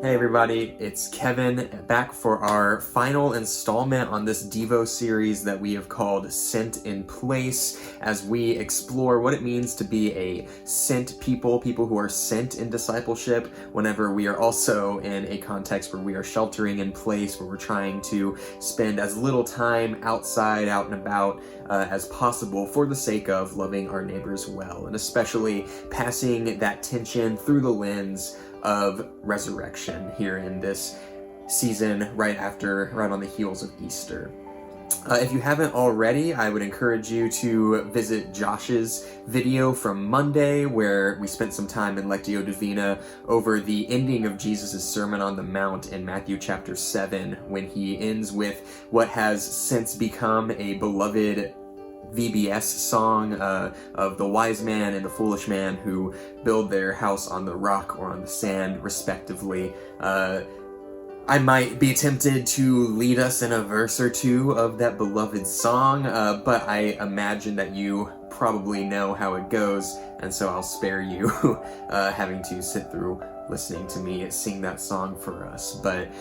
Hey everybody, it's Kevin back for our final installment on this Devo series that we have called Sent in Place, as we explore what it means to be a sent people who are sent in discipleship, whenever we are also in a context where we are sheltering in place, where we're trying to spend as little time outside, out and about, as possible for the sake of loving our neighbors well, and especially passing that tension through the lens of resurrection here in this season right on the heels of Easter. If you haven't already, I would encourage you to visit Josh's video from Monday, where we spent some time in Lectio Divina over the ending of Jesus' Sermon on the Mount in Matthew chapter 7, when he ends with what has since become a beloved VBS song of the wise man and the foolish man who build their house on the rock or on the sand, respectively. I might be tempted to lead us in a verse or two of that beloved song, but I imagine that you probably know how it goes, and so I'll spare you having to sit through listening to me sing that song for us. But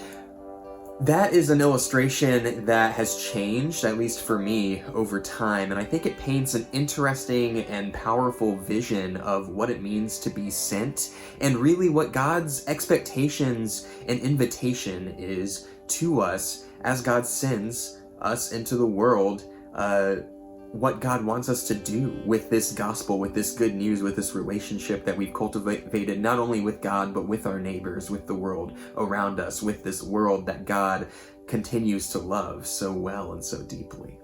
that is an illustration that has changed, at least for me, over time, and I think it paints an interesting and powerful vision of what it means to be sent, and really what God's expectations and invitation is to us as God sends us into the world, what God wants us to do with this gospel, with this good news, with this relationship that we've cultivated not only with God, but with our neighbors, with the world around us, with this world that God continues to love so well and so deeply.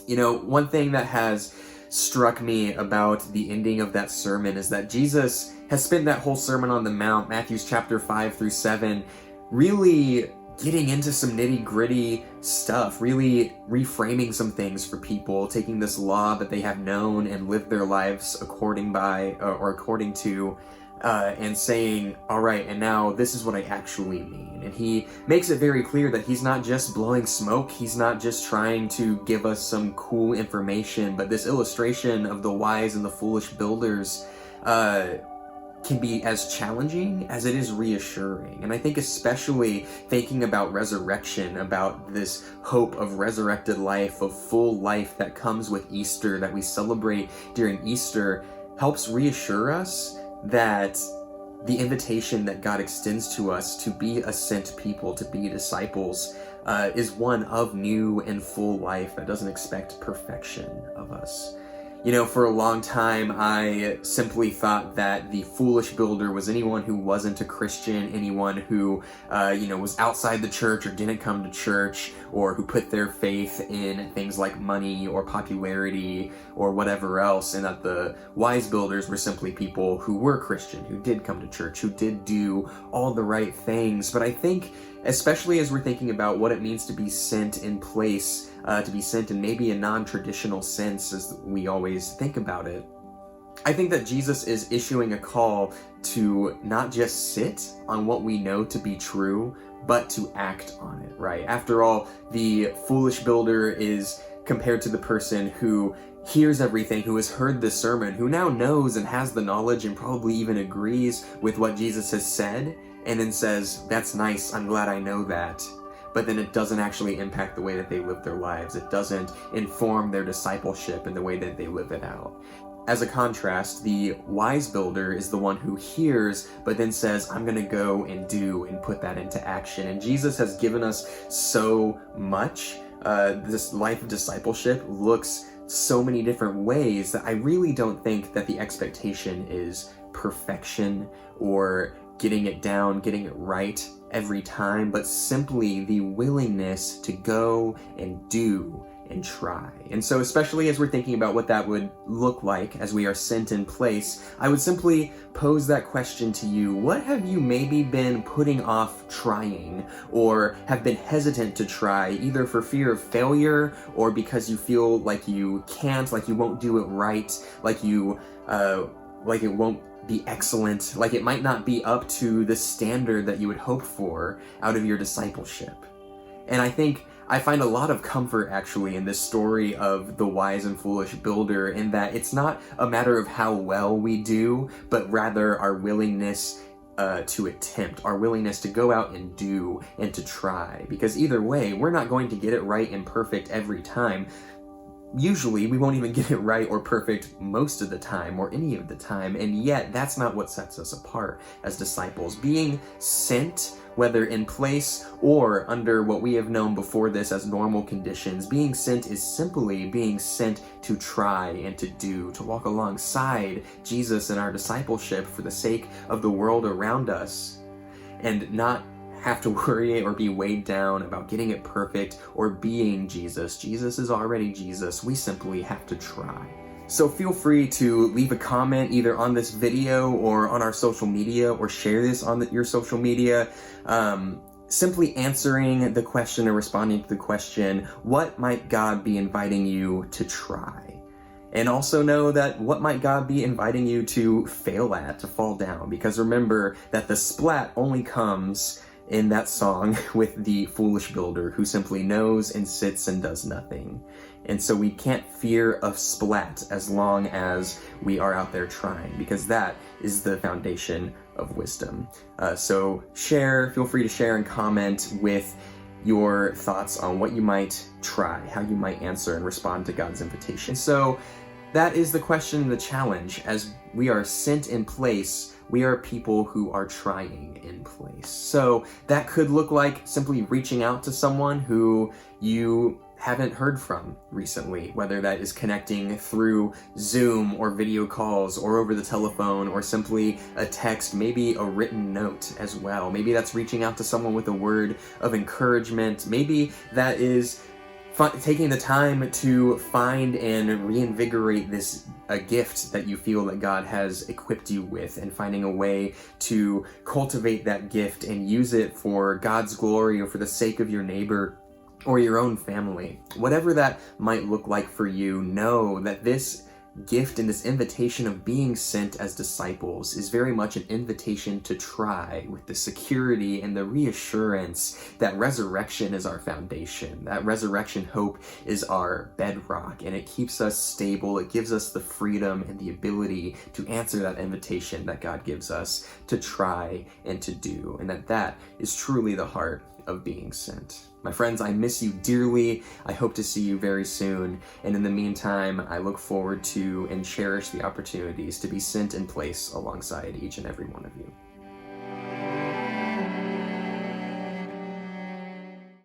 You know, one thing that has struck me about the ending of that sermon is that Jesus has spent that whole Sermon on the Mount, Matthew's chapter 5 through 7, really getting into some nitty-gritty stuff, really reframing some things for people, taking this law that they have known and lived their lives according to, and saying, all right, and now this is what I actually mean. And he makes it very clear that he's not just blowing smoke, he's not just trying to give us some cool information, but this illustration of the wise and the foolish builders can be as challenging as it is reassuring. And I think especially thinking about resurrection, about this hope of resurrected life, of full life that comes with Easter, that we celebrate during Easter, helps reassure us that the invitation that God extends to us to be a sent people, to be disciples, is one of new and full life that doesn't expect perfection of us. You know, for a long time, I simply thought that the foolish builder was anyone who wasn't a Christian, anyone who, was outside the church or didn't come to church, or who put their faith in things like money or popularity or whatever else, and that the wise builders were simply people who were Christian, who did come to church, who did do all the right things. But I think, especially as we're thinking about what it means to be sent in place, to be sent in maybe a non-traditional sense as we always think about it, I think that Jesus is issuing a call to not just sit on what we know to be true, but to act on it, right? After all, the foolish builder is compared to the person who hears everything, who has heard the sermon, who now knows and has the knowledge and probably even agrees with what Jesus has said, and then says, that's nice, I'm glad I know that. But then it doesn't actually impact the way that they live their lives. It doesn't inform their discipleship in the way that they live it out. As a contrast, the wise builder is the one who hears, but then says, I'm going to go and do and put that into action. And Jesus has given us so much. This life of discipleship looks so many different ways that I really don't think that the expectation is perfection or getting it down, getting it right every time, but simply the willingness to go and do and try. And so especially as we're thinking about what that would look like as we are sent in place, I would simply pose that question to you. What have you maybe been putting off trying, or have been hesitant to try, either for fear of failure or because you feel like you can't, like you won't do it right, like it won't be excellent, like it might not be up to the standard that you would hope for out of your discipleship? And I think I find a lot of comfort actually in this story of the wise and foolish builder, in that it's not a matter of how well we do, but rather our willingness to attempt, our willingness to go out and do and to try. Because either way, we're not going to get it right and perfect every time. Usually, we won't even get it right or perfect most of the time or any of the time, and yet that's not what sets us apart as disciples. Being sent, whether in place or under what we have known before this as normal conditions, being sent is simply being sent to try and to do, to walk alongside Jesus in our discipleship for the sake of the world around us, and not have to worry or be weighed down about getting it perfect or being Jesus. Jesus is already Jesus. We simply have to try. So feel free to leave a comment either on this video or on our social media, or share this on your social media, simply answering the question or responding to the question, what might God be inviting you to try? And also know that what might God be inviting you to fail at, to fall down? Because remember that the splat only comes in that song with the foolish builder who simply knows and sits and does nothing. And so we can't fear a splat as long as we are out there trying, because that is the foundation of wisdom. So feel free to share and comment with your thoughts on what you might try, how you might answer and respond to God's invitation. So that is the question and the challenge. As we are sent in place, we are people who are trying in place. So that could look like simply reaching out to someone who you haven't heard from recently, whether that is connecting through Zoom or video calls or over the telephone or simply a text, maybe a written note as well. Maybe that's reaching out to someone with a word of encouragement. Maybe that is taking the time to find and reinvigorate a gift that you feel that God has equipped you with, and finding a way to cultivate that gift and use it for God's glory or for the sake of your neighbor or your own family. Whatever that might look like for you, know that this gift and this invitation of being sent as disciples is very much an invitation to try, with the security and the reassurance that resurrection is our foundation, that resurrection hope is our bedrock, and it keeps us stable. It gives us the freedom and the ability to answer that invitation that God gives us to try and to do, and that is truly the heart of being sent. My friends, I miss you dearly. I hope to see you very soon. And in the meantime, I look forward to and cherish the opportunities to be sent in place alongside each and every one of you.